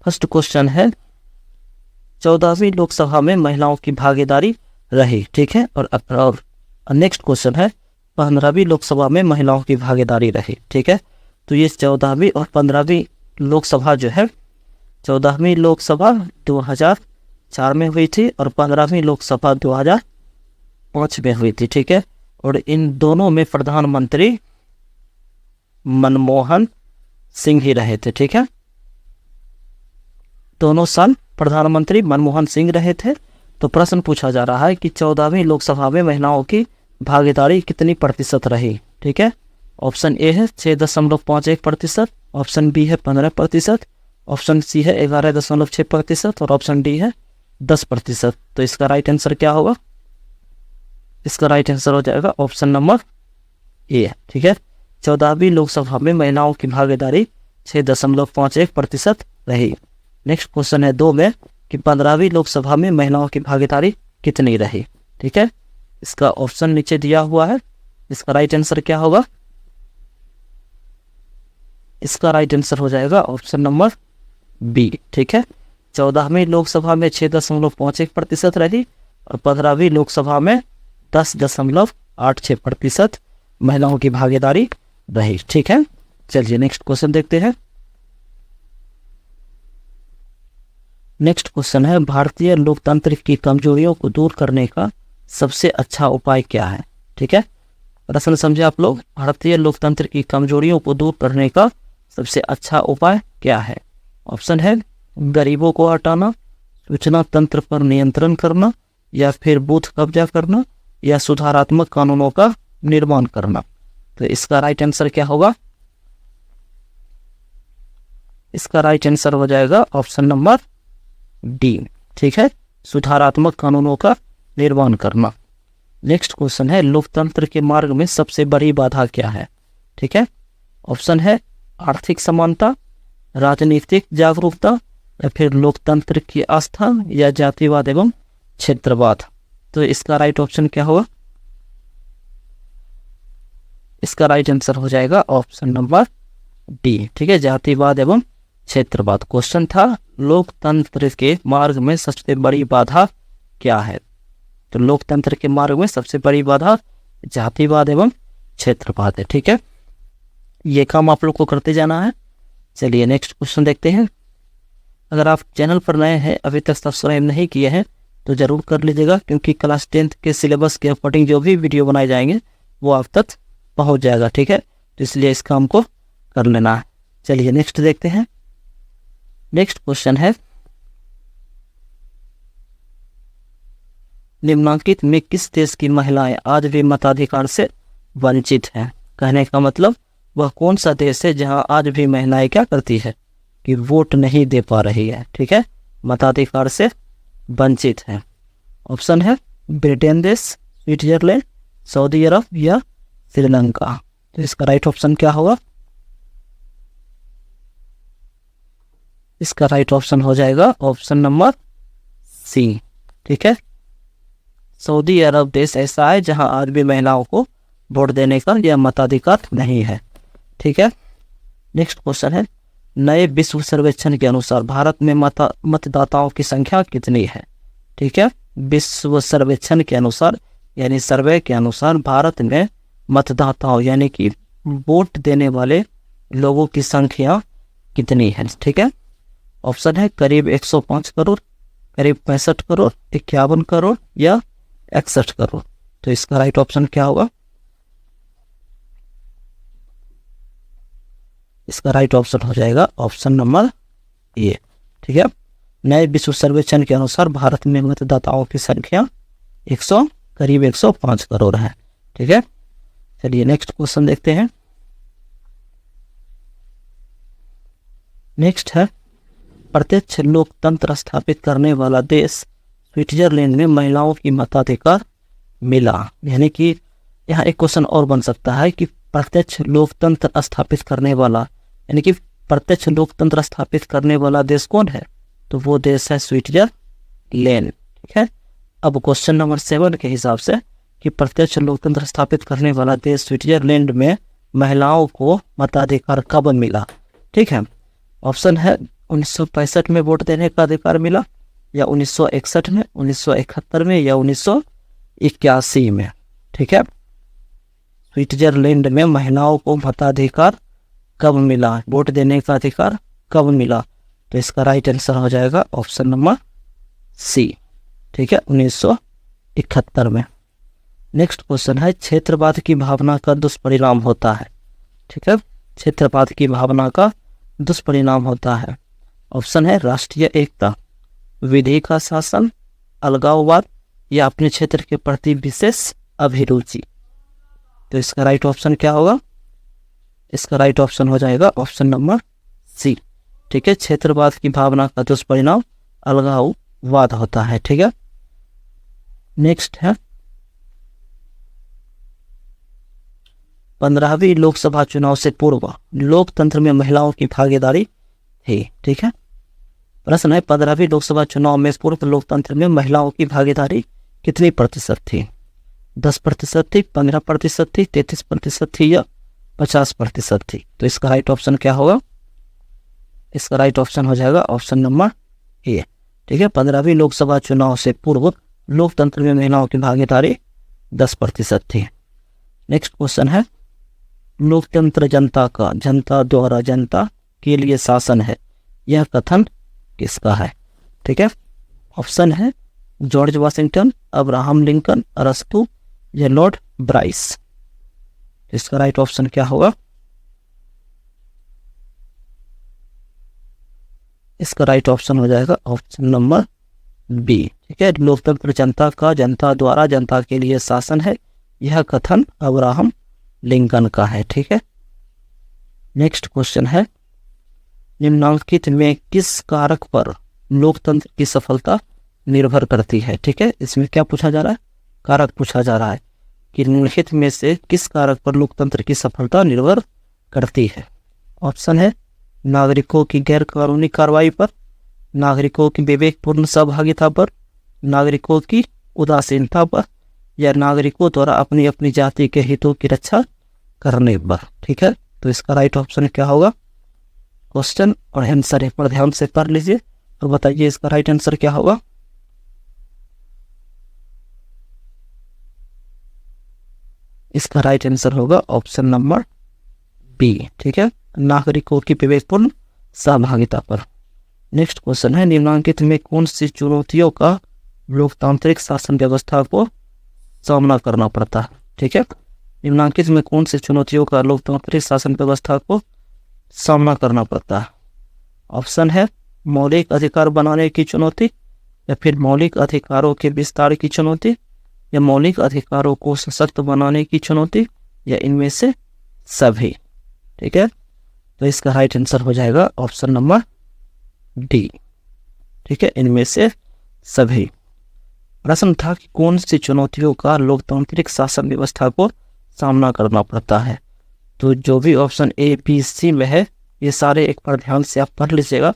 First question है 14वीं लोकसभा में महिलाओं की भागीदारी रही, ठीक है। और नेक्स्ट क्वेश्चन है 15वीं लोकसभा में महिलाओं की भागीदारी रही, ठीक है। तो ये 14वीं और 15वीं लोकसभा जो है, 14वीं लोकसभा 2004 में हुई थी और 15वीं लोकसभा 2005 में हुई थी, ठीक है। और इन दोनों में प्रधानमंत्री मनमोहन सिंह ही रहे थे, ठीक है। दोनों साल प्रधानमंत्री मनमोहन सिंह रहे थे। तो प्रश्न पूछा जा रहा है कि 14वीं लोकसभा में महिलाओं की भागीदारी कितनी प्रतिशत रही, ठीक है। ऑप्शन ए है 6.51%, ऑप्शन बी है 15%, ऑप्शन सी है 11.6% और ऑप्शन डी है 10%। तो इसका राइट आंसर क्या होगा? इसका राइट आंसर हो जाएगा ऑप्शन नंबर ए, ठीक है। 14वीं लोकसभा में महिलाओं की भागीदारी 6.51% रही। नेक्स्ट क्वेश्चन है 2 में कि 15वीं लोकसभा में महिलाओं की भागीदारी कितनी रही, ठीक है। इसका ऑप्शन नीचे दिया हुआ है। इसका राइट आंसर क्या होगा? इसका राइट आंसर हो जाएगा ऑप्शन नंबर बी, ठीक है। 14वीं लोकसभा में 6.51% रही और 15वीं लोकसभा में 10.86% महिलाओं की भागीदारी रही, ठीक है। चलिए नेक्स्ट क्वेश्चन देखते हैं। नेक्स्ट क्वेश्चन है भारतीय लोकतंत्र की कमजोरियों को दूर करने का सबसे अच्छा उपाय क्या है, ठीक है। प्रश्न समझे आप लोग? भारतीय लोकतंत्र की कमजोरियों को दूर करने का सबसे अच्छा उपाय क्या है? ऑप्शन है गरीबों को हटाना, सूचना तंत्र पर नियंत्रण करना, या फिर बूथ कब्जा करना, या सुधारात्मक कानूनों का निर्माण करना। तो इसका राइट आंसर क्या होगा? इसका राइट आंसर हो जाएगा ऑप्शन नंबर डी, ठीक है, सुधारात्मक कानूनों का निर्माण करना। नेक्स्ट क्वेश्चन है लोकतंत्र के मार्ग में सबसे बड़ी बाधा क्या है, ठीक है। ऑप्शन है आर्थिक समानता, राजनीतिक जागरूकता, या फिर लोकतंत्र की आस्था, या जातिवाद एवं क्षेत्रवाद। तो इसका राइट ऑप्शन क्या होगा? इसका राइट आंसर हो जाएगा ऑप्शन नंबर डी, ठीक है, जातिवाद एवं क्षेत्रवाद। क्वेश्चन था लोकतंत्र के मार्ग में सबसे बड़ी बाधा क्या है? तो लोकतंत्र के मार्ग में सबसे बड़ी बाधा जातिवाद एवं क्षेत्रवाद है, ठीक है। ये काम आप लोग को करते जाना है। चलिए नेक्स्ट क्वेश्चन देखते हैं। अगर आप चैनल पर नए हैं, अभी तक सब्सक्राइब नहीं किए हैं, तो जरूर कर लीजिएगा, क्योंकि क्लास 10th के सिलेबस के अकॉर्डिंग जो भी वीडियो बनाए जाएंगे वो आप तक पहुंच जाएगा, ठीक है। तो इसलिए इस काम को कर लेना है। चलिए नेक्स्ट देखते हैं। नेक्स्ट क्वेश्चन है निम्नलिखित में किस देश की महिलाएं आज भी मताधिकार से वंचित हैं? कहने का मतलब वह कौन सा देश है जहां आज भी महिलाएं क्या करती है कि वोट नहीं दे पा रही है, ठीक है, मताधिकार से वंचित है। ऑप्शन है ब्रिटेन देश, स्विट्जरलैंड, सऊदी अरब, या श्रीलंका। तो इसका राइट ऑप्शन क्या होगा? इसका राइट ऑप्शन हो जाएगा ऑप्शन नंबर सी, ठीक है, सऊदी अरब देश ऐसा है जहां आज भी महिलाओं को वोट देने का यह मताधिकार नहीं है, ठीक है। नेक्स्ट क्वेश्चन है नए विश्व सर्वेक्षण के अनुसार भारत में मतदाताओं की संख्या कितनी है, ठीक है। विश्व सर्वेक्षण के अनुसार यानी सर्वे के अनुसार भारत में मतदाताओं यानी कि वोट देने वाले लोगों की संख्या कितनी है, ठीक है। ऑप्शन है करीब 105 करोड़, करीब 65 करोड़, 51 करोड़, या 61 करोड़। तो इसका राइट ऑप्शन क्या होगा? इसका राइट ऑप्शन हो जाएगा ऑप्शन नंबर ए, ठीक है। नए विश्व सर्वेक्षण के अनुसार भारत में मतदाताओं की संख्या करीब 105 करोड़ है, ठीक है। चलिए नेक्स्ट क्वेश्चन देखते हैं। नेक्स्ट है प्रत्यक्ष लोकतंत्र स्थापित करने वाला देश स्विट्जरलैंड में महिलाओं की मताधिकार मिला। यानी कि यहाँ एक क्वेश्चन और बन सकता है कि प्रत्यक्ष लोकतंत्र स्थापित करने वाला यानी कि प्रत्यक्ष लोकतंत्र स्थापित करने वाला देश कौन है? तो वो देश है स्विट्जरलैंड, ठीक है। अब क्वेश्चन नंबर 7 के हिसाब से कि प्रत्यक्ष लोकतंत्र स्थापित करने वाला देश स्विट्जरलैंड में महिलाओं को मताधिकार कब मिला, ठीक है। ऑप्शन है 1965 में वोट देने का अधिकार मिला, या 1961 में, 1971 में, या 1981 में। ठीक है, स्विट्जरलैंड में महिलाओं को मताधिकार कब मिला, वोट देने का अधिकार कब मिला? तो इसका राइट आंसर हो जाएगा ऑप्शन नंबर सी। ठीक है, 1971 में। नेक्स्ट क्वेश्चन है, क्षेत्रवाद की भावना का दुष्परिणाम होता है। ठीक है, क्षेत्रवाद की भावना का दुष्परिणाम होता है। ऑप्शन है राष्ट्रीय एकता, विधि का शासन, अलगाववाद, या अपने क्षेत्र के प्रति विशेष अभिरुचि। तो इसका राइट ऑप्शन क्या होगा? इसका राइट ऑप्शन हो जाएगा ऑप्शन नंबर सी। ठीक है, क्षेत्रवाद की भावना का दुष्परिणाम अलगाववाद होता है। ठीक है, नेक्स्ट है 15वीं लोकसभा चुनाव से पूर्व लोकतंत्र में महिलाओं की भागीदारी थी। ठीक है, प्रश्न है 15वीं लोकसभा चुनाव में पूर्व लोकतंत्र में महिलाओं की भागीदारी कितनी प्रतिशत थी? 10% थी, 15% थी, 33% थी, या 50% थी? तो इसका राइट ऑप्शन क्या होगा? इसका राइट ऑप्शन हो जाएगा ऑप्शन नंबर ए। ठीक है, 15वीं लोकसभा चुनाव से पूर्व लोकतंत्र में महिलाओं की भागीदारी 10% थी। नेक्स्ट क्वेश्चन है, लोकतंत्र जनता का, जनता द्वारा जनता के लिए शासन है, यह कथन किसका है? ठीक है, ऑप्शन है जॉर्ज वाशिंगटन, अब्राहम लिंकन, अरस्तु, या लॉर्ड ब्राइस। इसका राइट ऑप्शन क्या होगा? इसका राइट ऑप्शन हो जाएगा ऑप्शन नंबर बी। ठीक है, लोकतंत्र जनता का, जनता द्वारा जनता के लिए शासन है, यह कथन अब्राहम लिंकन का है। ठीक है, नेक्स्ट क्वेश्चन है, निम्नलिखित में किस कारक पर लोकतंत्र की सफलता निर्भर करती है? ठीक है, इसमें क्या पूछा जा रहा है? कारक पूछा जा रहा है कि निम्नलिखित में से किस कारक पर लोकतंत्र की सफलता निर्भर करती है? ऑप्शन है नागरिकों की गैर कानूनी कार्रवाई पर, नागरिकों की विवेकपूर्ण सहभागिता पर, नागरिकों की उदासीनता पर, या नागरिकों द्वारा अपनी अपनी जाति के हितों की रक्षा करने पर। ठीक है, तो इसका राइट ऑप्शन क्या होगा? क्वेश्चन और आंसर एक बार ध्यान से पढ़ लीजिए और बताइए इसका राइट आंसर क्या होगा। इसका राइट आंसर होगा ऑप्शन नंबर बी। ठीक है, नागरिकों की विवेकपूर्ण सहभागिता पर। नेक्स्ट क्वेश्चन है, निम्नलिखित में कौन सी चुनौतियों का लोकतांत्रिक शासन व्यवस्था को सामना करना पड़ता है? ठीक है, निम्नलिखित में कौन सी चुनौतियों का लोकतांत्रिक शासन व्यवस्था को सामना करना पड़ता है? ऑप्शन है मौलिक अधिकार बनाने की चुनौती, या फिर मौलिक अधिकारों के विस्तार की चुनौती, या मौलिक अधिकारों को सशक्त बनाने की चुनौती, या इनमें से सभी। ठीक है, तो इसका राइट आंसर हो जाएगा ऑप्शन नंबर डी। ठीक है, इनमें से सभी। प्रश्न था कि कौन सी चुनौतियों का लोकतांत्रिक शासन व्यवस्था को सामना करना पड़ता है। तो जो भी ऑप्शन ए, बी, सी में है ये सारे एक बार ध्यान से आप पढ़ लीजिएगा।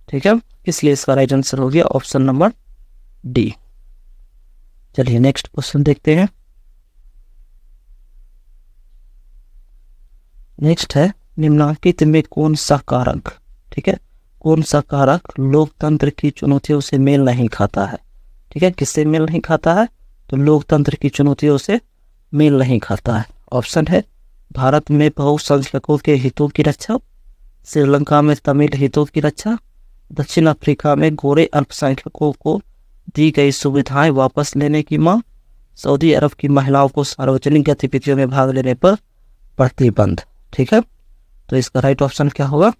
ठीक है, इसलिए इसका राइट आंसर हो गया ऑप्शन नंबर डी। चलिए नेक्स्ट क्वेश्चन देखते हैं। नेक्स्ट है, निम्नलिखित में कौन सा कारक, ठीक है, कौन सा कारक लोकतंत्र की चुनौतियों से मेल नहीं खाता है? ठीक है, किससे मेल नहीं खाता है? तो लोकतंत्र की चुनौतियों से मेल नहीं खाता है। ऑप्शन है भारत में बहुसंख्यकों के हितों की रक्षा, श्रीलंका में तमिल हितों की रक्षा, दक्षिण अफ्रीका में गोरे अल्पसंख्यकों को दी गई सुविधाएं वापस लेने की मांग, सऊदी अरब की महिलाओं को सार्वजनिक गतिविधियों में भाग लेने पर प्रतिबंध। ठीक है, तो इसका राइट ऑप्शन क्या होगा?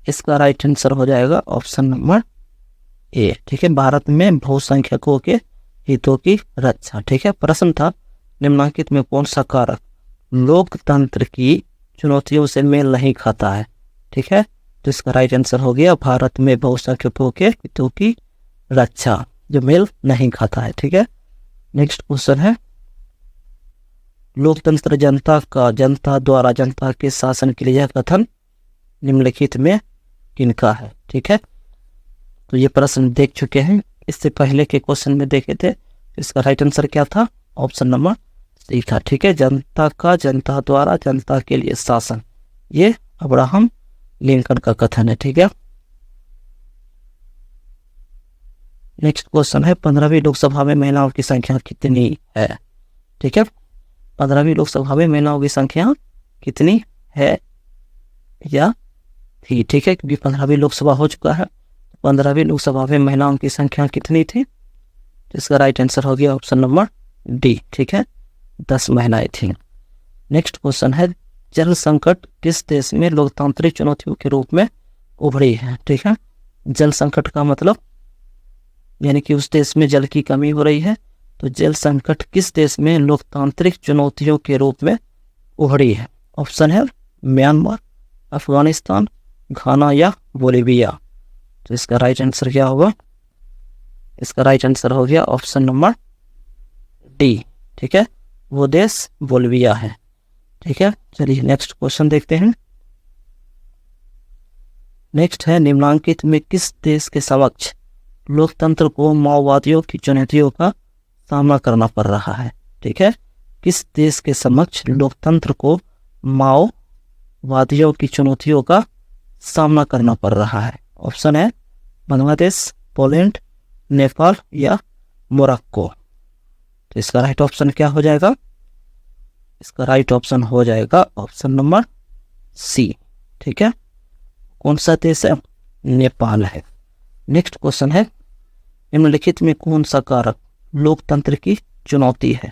इसका राइट आंसर हो जाएगा ऑप्शन नंबर ए। ठीक है, भारत में बहुसंख्यकों के हितों की रक्षा। ठीक है, प्रश्न था निम्नलिखित में कौन सा कारक लोकतंत्र की चुनौतियों से मेल नहीं खाता है? ठीक है, तो इसका राइट आंसर हो गया भारत में बहुसंख्यकों के हितों की रक्षा, जो मेल नहीं खाता है। ठीक है, नेक्स्ट क्वेश्चन है, लोकतंत्र जनता का, जनता द्वारा जनता के शासन के लिए यह कथन निम्नलिखित में किनका है? ठीक है, तो ये प्रश्न देख चुके हैं, इससे पहले के क्वेश्चन में देखे थे। इसका राइट आंसर क्या था? ऑप्शन नंबर सी था, ठीक है। जनता का, जनता द्वारा, जनता के लिए शासन, ये अब्राहम लिंकन का कथन है, ठीक है। नेक्स्ट क्वेश्चन है 15वीं लोकसभा में महिलाओं की संख्या कितनी है, ठीक है। 15वीं लोकसभा में महिलाओं की संख्या कितनी है या थी, ठीक है, क्योंकि 15वीं लोकसभा हो चुका है। 15वीं लोकसभा में महिलाओं की संख्या कितनी थी, तो इसका राइट आंसर हो गया ऑप्शन नंबर डी, ठीक है, 10 महिलाएं थीं। नेक्स्ट क्वेश्चन है जल संकट किस देश में लोकतांत्रिक चुनौतियों के रूप में उभरी है, ठीक है। जल संकट का मतलब यानी कि उस देश में जल की कमी हो रही है, तो जल संकट किस देश में लोकतांत्रिक चुनौतियों के रूप में उभरी है। ऑप्शन है म्यांमार, अफगानिस्तान, घाना या बोलीविया। तो इसका राइट आंसर क्या होगा, इसका राइट आंसर हो गया ऑप्शन नंबर डी, ठीक है, वो देश बोलीविया है, ठीक है। चलिए नेक्स्ट क्वेश्चन देखते हैं। नेक्स्ट है निम्नलिखित में किस देश के समक्ष लोकतंत्र को माओवादियों की चुनौतियों का सामना करना पड़ रहा है, ठीक है। किस देश के समक्ष लोकतंत्र को माओवादियों की चुनौतियों का सामना करना पड़ रहा है। ऑप्शन है बांग्लादेश, पोलैंड, नेपाल या मोरक्को। तो इसका राइट ऑप्शन क्या हो जाएगा, इसका राइट ऑप्शन हो जाएगा ऑप्शन नंबर सी, ठीक है। कौन सा देश है, नेपाल है। नेक्स्ट क्वेश्चन है निम्नलिखित में कौन सा कारक लोकतंत्र की चुनौती है।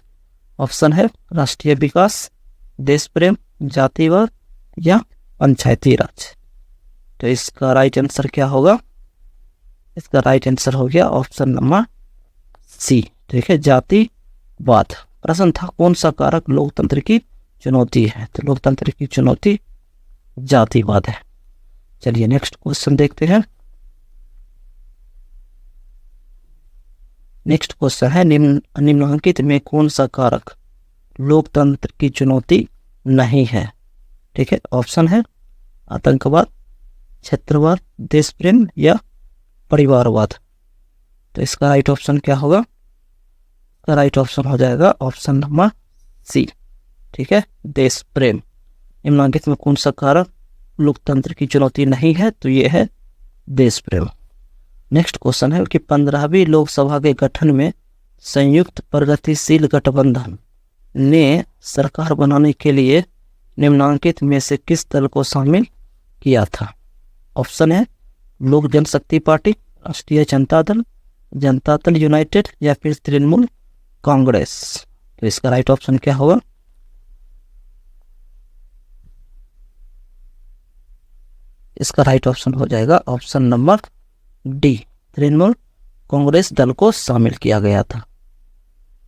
ऑप्शन है राष्ट्रीय विकास, देश प्रेम, जातिवाद या पंचायती राज। तो इसका राइट आंसर क्या होगा, इसका राइट आंसर हो गया ऑप्शन नंबर सी, ठीक है, जातिवाद। प्रश्न था कौन सा कारक लोकतंत्र की चुनौती है, तो लोकतंत्र की चुनौती जातिवाद है। चलिए नेक्स्ट क्वेश्चन देखते हैं। नेक्स्ट क्वेश्चन है निम्नलिखित में कौन सा कारक लोकतंत्र की चुनौती नहीं है, ठीक है। ऑप्शन है आतंकवाद, क्षेत्रवाद, देश प्रेम या परिवारवाद। तो इसका राइट ऑप्शन क्या होगा, इसका राइट ऑप्शन हो जाएगा ऑप्शन नंबर सी, ठीक है, देश प्रेम। निम्नलिखित में कौन सा कारक लोकतंत्र की चुनौती नहीं है, तो ये है देश प्रेम। नेक्स्ट क्वेश्चन है कि 15वीं लोकसभा के गठन में संयुक्त प्रगतिशील गठबंधन ने सरकार बनाने के लिए निम्नलिखित में से किस दल को शामिल किया था। ऑप्शन है लोक जनशक्ति पार्टी, राष्ट्रीय जनता दल, जनता दल यूनाइटेड या फिर तृणमूल कांग्रेस। तो इसका राइट ऑप्शन क्या होगा, इसका राइट ऑप्शन हो जाएगा option number D, Trinamool Congress दल को शामिल किया गया था।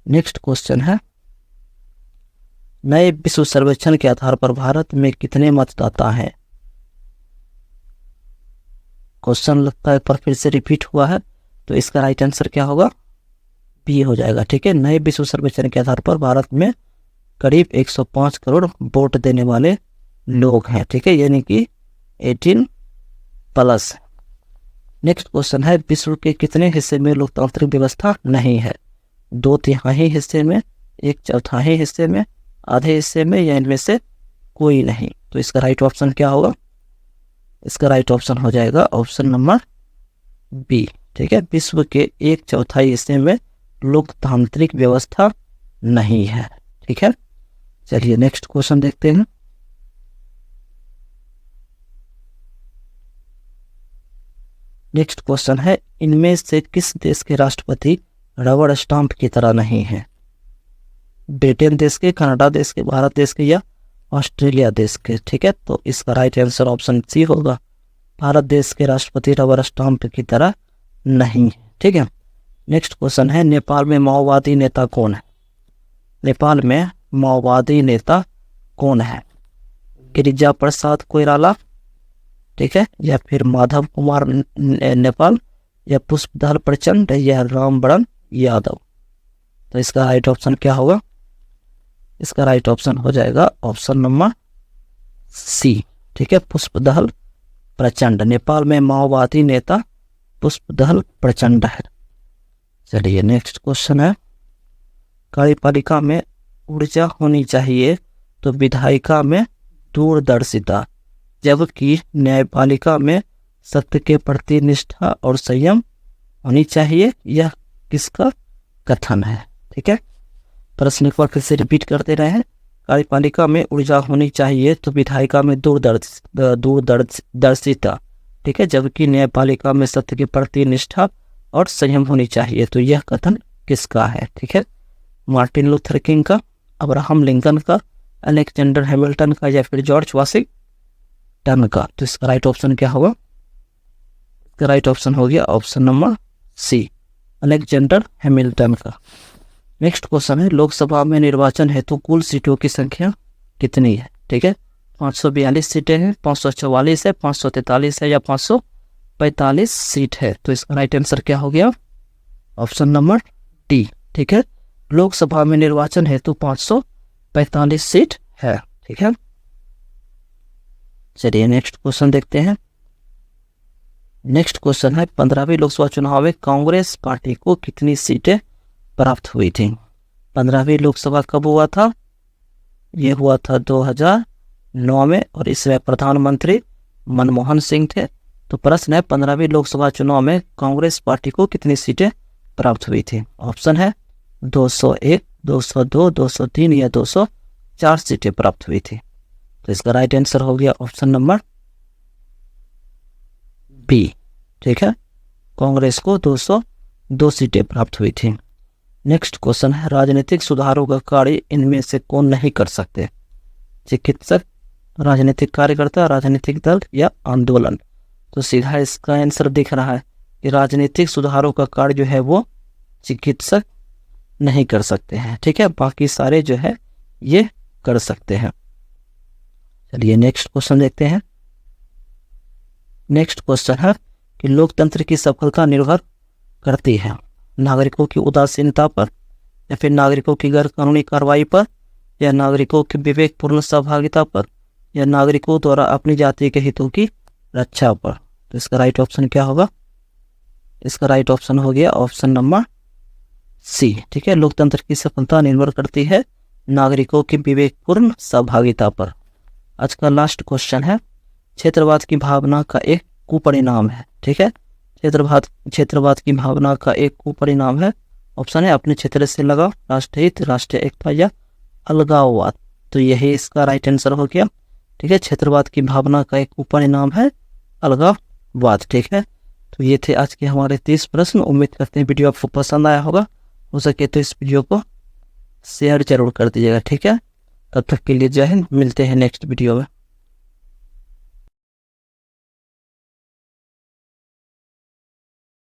नेक्स्ट क्वेश्चन है नए विश्व सर्वेक्षण के आधार पर भारत में कितने मतदाता हैं। क्वेश्चन लगता है पर फिर से रिपीट हुआ है, तो इसका राइट आंसर क्या होगा, बी हो जाएगा, ठीक है। नए विश्व सर्वेक्षण के आधार पर भारत में करीब 105 करोड़ वोट देने वाले लोग हैं, ठीक है, यानी कि 18+। नेक्स्ट क्वेश्चन है विश्व के कितने हिस्से में लोकतांत्रिक व्यवस्था नहीं है। 2/3 हिस्से में, 1/4 हिस्से में, आधे हिस्से में या इनमें से कोई नहीं। तो इसका राइट ऑप्शन क्या होगा, इसका राइट ऑप्शन हो जाएगा ऑप्शन नंबर बी, ठीक है, विश्व के 1/4 हिस्से में लोकतांत्रिक व्यवस्था नहीं है, ठीक है। चलिए नेक्स्ट क्वेश्चन देखते हैं। नेक्स्ट क्वेश्चन है इनमें से किस देश के राष्ट्रपति रबड़ स्टाम्प की तरह नहीं है। ब्रिटेन देश के, कनाडा देश के, भारत देश के या ऑस्ट्रेलिया देश के, ठीक है। तो इसका राइट आंसर ऑप्शन सी होगा, भारत देश के राष्ट्रपति रबड़ स्टाम्प की तरह नहीं है, ठीक है। नेक्स्ट क्वेश्चन है नेपाल में माओवादी नेता कौन है। नेपाल में माओवादी नेता कौन है, गिरिजा प्रसाद कोइराला, ठीक है, या फिर माधव कुमार नेपाल या पुष्पदल प्रचंड या रामबरन यादव। तो इसका राइट ऑप्शन क्या होगा, इसका राइट ऑप्शन हो जाएगा ऑप्शन नंबर सी, ठीक है, पुष्पदल प्रचंड। नेपाल में माओवादी नेता पुष्पदल प्रचंड है। चलिए नेक्स्ट क्वेश्चन है कार्यपालिका में ऊर्जा होनी चाहिए तो विधायिका में दूरदर्शिता, जबकि न्यायपालिका में सत्य के प्रति निष्ठा और संयम होनी चाहिए। यह किसका कथन है? ठीक है, प्रश्न एक बार फिर से रिपीट करते रहे हैं। कार्यपालिका में ऊर्जा होनी चाहिए तो विधायिका में दूरदर्शिता, ठीक है, जबकि न्यायपालिका में सत्य के प्रति निष्ठा और संयम होनी चाहिए। तो यह कथन किसका है? ठीक है, मार्टिन लूथर किंग का, अब्राहम लिंकन का, अलेक्जेंडर हैमिल्टन का, या फिर जॉर्ज वाशिंगटन का। तो इसका राइट ऑप्शन क्या होगा? इसका राइट ऑप्शन हो गया option number C, Alexander Hamilton का। नेक्स्ट क्वेश्चन है, लोकसभा में निर्वाचन हेतु कुल सीटों की संख्या कितनी है? ठीक है, 542 सीटें हैं, 544 है, 543 है, या 545 सीट है। तो इसका राइट आंसर क्या हो गया? Option number D. ठीक है, लोकसभा में निर्वाचन हेतु 545 सीट है। ठीक है, चलिए नेक्स्ट क्वेश्चन देखते हैं। नेक्स्ट क्वेश्चन है, 15वीं लोकसभा चुनाव में कांग्रेस पार्टी को कितनी सीटें प्राप्त हुई थी? 15वीं लोकसभा कब हुआ था? यह हुआ था 2009 में, और इसमें प्रधानमंत्री मनमोहन सिंह थे। तो प्रश्न है, 15वीं लोकसभा चुनाव में कांग्रेस पार्टी को कितनी सीटें प्राप्त हुई थी? ऑप्शन है 201, 202, 203 या 204 सीटें प्राप्त हुई थी। तो इसका राइट आंसर हो गया ऑप्शन नंबर बी। ठीक है, कांग्रेस को 202 सीटें प्राप्त हुई थी। नेक्स्ट क्वेश्चन है, राजनीतिक सुधारों का कार्य इनमें से कौन नहीं कर सकते? चिकित्सक, राजनीतिक कार्यकर्ता, राजनीतिक दल या आंदोलन। तो सीधा इसका आंसर दिख रहा है कि राजनीतिक सुधारों का कार्य जो है वो चिकित्सक नहीं कर सकते हैं। ठीक है, बाकी सारे जो है ये कर सकते हैं। चलिए नेक्स्ट क्वेश्चन देखते हैं। नेक्स्ट क्वेश्चन है कि लोकतंत्र की सफलता निर्भर करती है नागरिकों की उदासीनता पर, या फिर नागरिकों की गैर कानूनी कार्रवाई पर, या नागरिकों की विवेकपूर्ण सहभागिता पर, या नागरिकों द्वारा अपनी जाति के हितों की रक्षा पर। तो इसका राइट ऑप्शन क्या होगा? इसका राइट ऑप्शन हो गया ऑप्शन नंबर सी। ठीक है, लोकतंत्र की सफलता निर्भर करती है नागरिकों की विवेकपूर्ण सहभागिता पर। आज का लास्ट क्वेश्चन है, क्षेत्रवाद की भावना का एक कुपरिणाम है। ठीक है, क्षेत्रवाद की भावना का एक कुपरिणाम है। ऑप्शन है अपने क्षेत्र से लगाव, राष्ट्रहित, राष्ट्रीय एकता या अलगाववाद। तो यही इसका राइट आंसर हो गया। ठीक है, क्षेत्रवाद की भावना का एक उपरिणाम है अलगाववाद। ठीक है, तो ये थे आज के हमारे 30 प्रश्न। उम्मीद करते हैं वीडियो आपको पसंद आया होगा। हो सके तो इस वीडियो को शेयर जरूर कर दीजिएगा। ठीक है, तब तक के लिए जय हिंद, मिलते हैं नेक्स्ट वीडियो में।